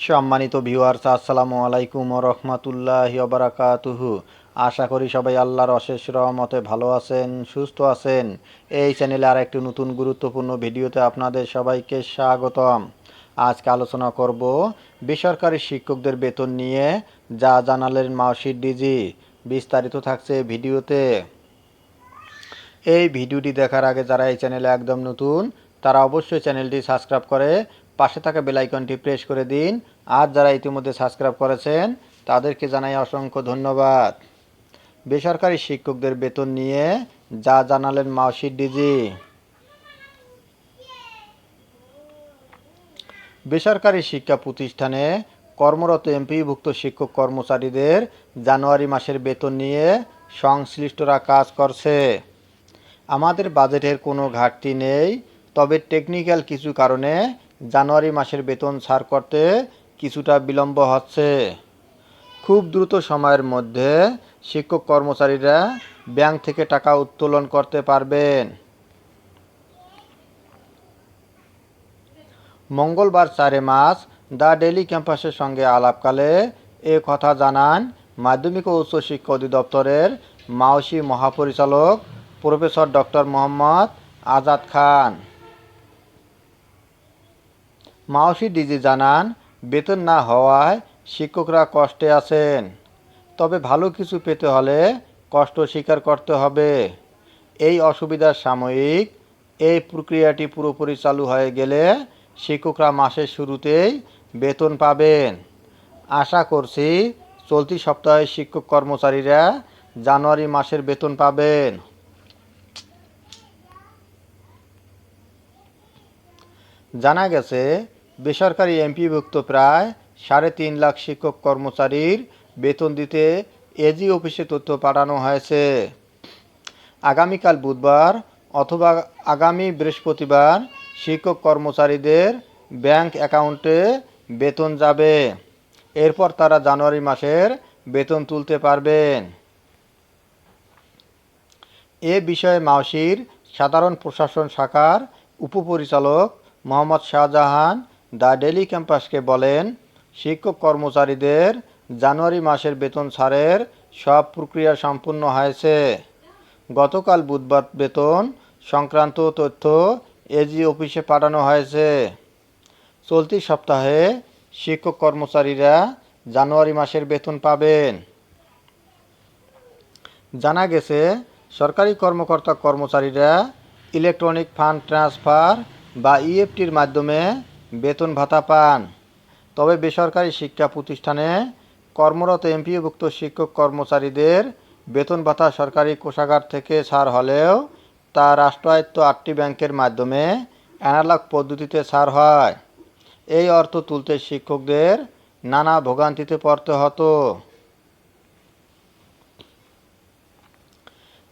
সম্মানিত ভিউয়ার্স, আসসালামু আলাইকুম ওয়া রাহমাতুল্লাহি ওয়া বারাকাতুহু। আশা করি সবাই আল্লাহর অশেষ রহমতে ভালো আছেন, সুস্থ আছেন। এই চ্যানেলে আর একটি নতুন গুরুত্বপূর্ণ ভিডিওতে আপনাদের সবাইকে স্বাগতম। আজকে আলোচনা করব বেসরকারি শিক্ষকদের বেতন নিয়ে, যা জানালেন মাওশির ডিজি। বিস্তারিত থাকছে ভিডিওতে। এই ভিডিওটি দেখার আগে যারা এই চ্যানেলে একদম নতুন, তারা অবশ্যই চ্যানেলটি সাবস্ক্রাইব করে পাশে থাকা বেল আইকনটি প্রেস করে দিন। আর যারা ইতিমধ্যে সাবস্ক্রাইব করেছেন তাদেরকে জানাই অসংখ্য ধন্যবাদ। বেসরকারি শিক্ষকদের বেতন নিয়ে যা জানালেন মাওশির ডিজি। বেসরকারি শিক্ষা প্রতিষ্ঠানে কর্মরত এমপিভুক্ত শিক্ষক কর্মচারীদের জানুয়ারি মাসের বেতন নিয়ে সংশ্লিষ্টরা কাজ করছে। আমাদের বাজেটের কোনো ঘাটতি নেই, তবে টেকনিক্যাল কিছু কারণে জানুয়ারি মাসের বেতন ছাড় করতে কিছুটা বিলম্ব হচ্ছে। খুব দ্রুত সময়ের মধ্যে শিক্ষক কর্মচারীরা ব্যাংক থেকে টাকা উত্তোলন করতে পারবেন। মঙ্গলবার 4 মার্চ দ্য ডেইলি ক্যাম্পাসের সঙ্গে আলাপকালে এ কথা জানান মাধ্যমিক ও উচ্চশিক্ষা অধিদপ্তরের মাওশি মহাপরিচালক প্রফেসর ডক্টর মোহাম্মদ আজাদ খান। মাওশি ডিজি জানান, বেতন না হওয়ায় শিক্ষকরা কষ্টে আছেন, তবে ভালো কিছু পেতে হলে কষ্ট স্বীকার করতে হবে। এই অসুবিধার সাময়িক, এই প্রক্রিয়াটি পুরোপুরি চালু হয়ে গেলে শিক্ষকরা মাসের শুরুতেই বেতন পাবেন। আশা করছি চলতি সপ্তাহে শিক্ষক কর্মচারীরা জানুয়ারি মাসের বেতন পাবেন। জানা গেছে, বেসরকারি এমপিভুক্ত প্রায় 3.5 লাখ শিক্ষক কর্মচারীর বেতন দিতে এজি অফিসে তথ্য পাঠানো হয়েছে। আগামীকাল বুধবার অথবা আগামী বৃহস্পতিবার শিক্ষক কর্মচারীদের ব্যাংক অ্যাকাউন্টে বেতন যাবে। এরপর তারা জানুয়ারি মাসের বেতন তুলতে পারবেন। এ বিষয়ে মাওশির সাধারণ প্রশাসন শাখার উপপরিচালক মোহাম্মদ শাহজাহান দ্য ডেইলি ক্যাম্পাসকে বলেন, শিক্ষক কর্মচারীদের জানুয়ারি মাসের বেতন ছাড়ের সব প্রক্রিয়া সম্পূর্ণ হয়েছে। গতকাল বুধবার বেতন সংক্রান্ত তথ্য এজি অফিসে পাঠানো হয়েছে। চলতি সপ্তাহে শিক্ষক কর্মচারীরা জানুয়ারি মাসের বেতন পাবেন। জানা গেছে, সরকারি কর্মকর্তা কর্মচারীরা ইলেকট্রনিক ফান্ড ট্রান্সফার বা ইএফটির মাধ্যমে বেতন ভাতা পান। তবে বেসরকারি শিক্ষা প্রতিষ্ঠানে কর্মরত এমপিওভুক্ত শিক্ষক কর্মচারীদের বেতন ভাতা সরকারি কোষাগার থেকে ছাড় হলেও তা রাষ্ট্রায়ত্ত 8টি ব্যাংকের মাধ্যমে অ্যানালগ পদ্ধতিতে ছাড় হয়। এই অর্থ তুলতে শিক্ষকদের নানা ভোগান্তিতে পড়তে হতো।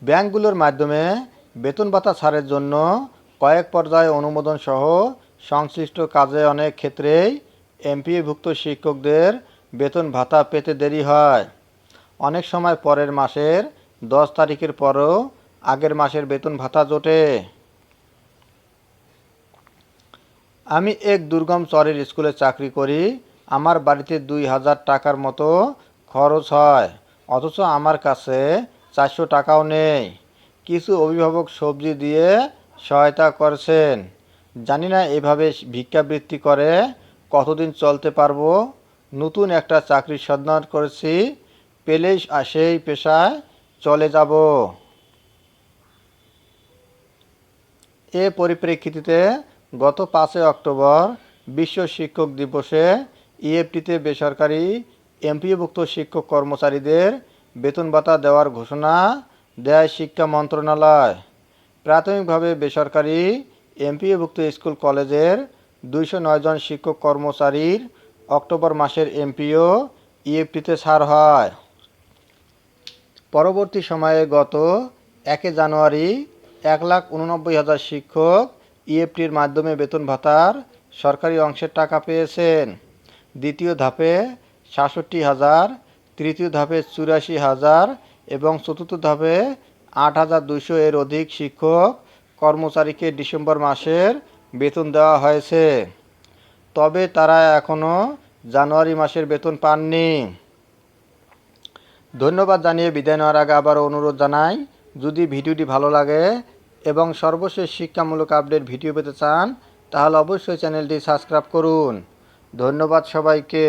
ব্যাংকগুলোর মাধ্যমে বেতন ভাতা ছাড়ের জন্য কয়েক পর্যায়ে অনুমোদন সহ সংশ্লিষ্ট কাজে অনেক ক্ষেত্রেই এমপিওভুক্ত শিক্ষকদের বেতন ভাতা পেতে দেরি হয়। অনেক সময় পরের মাসের 10 তারিখের পরও আগের মাসের বেতন ভাতা জোটে। আমি এক দুর্গম চরের স্কুলে চাকরি করি। আমার বাড়িতে 2000 টাকার মতো খরচ হয়, অথচ আমার কাছে 400 টাকাও নেই। কিছু অভিভাবক সবজি দিয়ে সহায়তা করছেন। জানি না এভাবে ভিক্ষাবৃত্তি করে কতদিন চলতে পারবো। নতুন একটা চাকরির সন্ধান করেছি, পেলেই সেই পেশায় চলে যাব। এ পরিপ্রেক্ষিতে গত 5 অক্টোবর বিশ্ব শিক্ষক দিবসে ইএফটিতে বেসরকারি এমপিওভুক্ত শিক্ষক কর্মচারীদের বেতন ভাতা দেওয়ার ঘোষণা দেয় শিক্ষা মন্ত্রণালয়। প্রাথমিকভাবে বেসরকারি এমপিওভুক্ত স্কুল কলেজের 209 জন শিক্ষক কর্মচারীর অক্টোবর মাসের এমপিও ইএফটিতে ছাড় হয়। পরবর্তী সময়ে গত 1 জানুয়ারি 1,89,000 শিক্ষক ইএফটির মাধ্যমে বেতন ভাতার সরকারি অংশের টাকা পেয়েছেন। দ্বিতীয় ধাপে 67,000, তৃতীয় ধাপে 84,000 এবং চতুর্থ ধাপে 8,200 এর অধিক শিক্ষক কর্মচারীকে ডিসেম্বর মাসের বেতন দেওয়া হয়েছে। তবে তারা এখনও জানুয়ারি মাসের বেতন পাননি। ধন্যবাদ জানিয়ে বিদায় নেওয়ার আগে আবারও অনুরোধ জানাই, যদি ভিডিওটি ভালো লাগে এবং সর্বশেষ শিক্ষামূলক আপডেট ভিডিও পেতে চান তাহলে অবশ্যই চ্যানেলটি সাবস্ক্রাইব করুন। ধন্যবাদ সবাইকে।